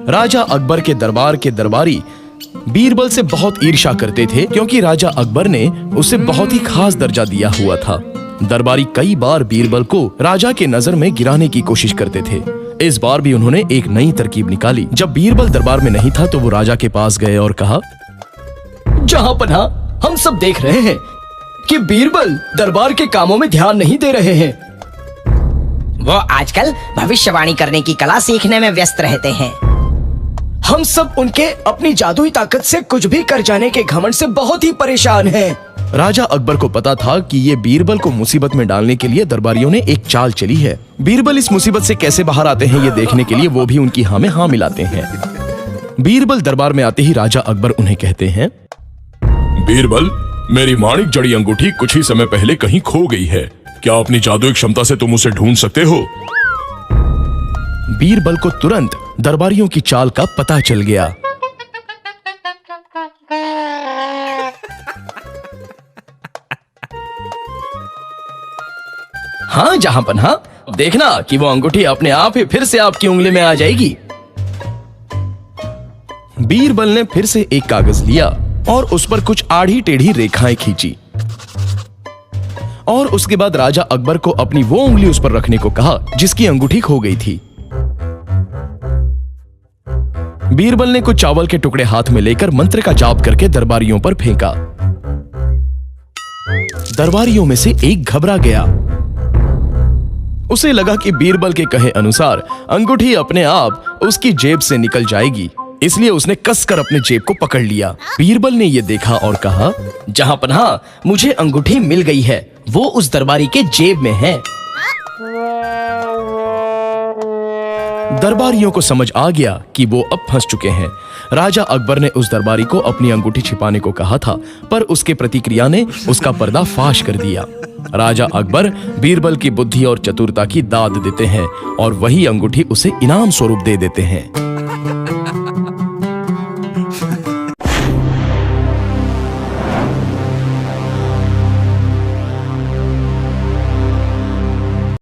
राजा अकबर के दरबार के दरबारी बीरबल से बहुत ईर्ष्या करते थे, क्योंकि राजा अकबर ने उसे बहुत ही खास दर्जा दिया हुआ था। दरबारी कई बार बीरबल को राजा के नजर में गिराने की कोशिश करते थे। इस बार भी उन्होंने एक नई तरकीब निकाली। जब बीरबल दरबार में नहीं था तो वो राजा के पास गए और कहा, जहांपनाह, हम सब देख रहे हैं कि बीरबल दरबार के कामों में ध्यान नहीं दे रहे हैं। वो आजकल भविष्यवाणी करने की कला सीखने में व्यस्त रहते हैं। हम सब उनके अपनी जादुई ताकत से कुछ भी कर जाने के घमंड से बहुत ही परेशान हैं। राजा अकबर को पता था कि ये बीरबल को मुसीबत में डालने के लिए दरबारियों ने एक चाल चली है। बीरबल इस मुसीबत से कैसे बाहर आते हैं ये देखने के लिए वो भी उनकी हाँ में हाँ मिलाते हैं। बीरबल दरबार में आते ही राजा अकबर उन्हें कहते हैं, बीरबल, मेरी माणिक जड़ी अंगूठी कुछ ही समय पहले कहीं खो गई है। क्या अपनी जादुई क्षमता से तुम उसे ढूंढ सकते हो? बीरबल को तुरंत दरबारियों की चाल का पता चल गया। हाँ जहांपनाह, देखना कि वो अंगूठी अपने आप ही फिर से आपकी उंगली में आ जाएगी। बीरबल ने फिर से एक कागज लिया और उस पर कुछ आड़ी टेढ़ी रेखाएं खींची और उसके बाद राजा अकबर को अपनी वो उंगली उस पर रखने को कहा जिसकी अंगूठी खो गई थी। बीरबल ने कुछ चावल के टुकड़े हाथ में लेकर मंत्र का जाप करके दरबारियों पर फेंका। दरबारियों में से एक घबरा गया। उसे लगा कि बीरबल के कहे अनुसार अंगूठी अपने आप उसकी जेब से निकल जाएगी, इसलिए उसने कसकर अपने जेब को पकड़ लिया। बीरबल ने यह देखा और कहा, जहांपनाह, मुझे अंगूठी मिल गई है। वो उस दरबारी के जेब में है। दरबारियों को समझ आ गया कि वो अब फंस चुके हैं। राजा अकबर ने उस दरबारी को अपनी अंगूठी छिपाने को कहा था, पर उसके प्रतिक्रिया ने उसका पर्दा फाश कर दिया। राजा अकबर बीरबल की बुद्धि और चतुरता की दाद देते हैं और वही अंगूठी उसे इनाम स्वरूप दे देते हैं।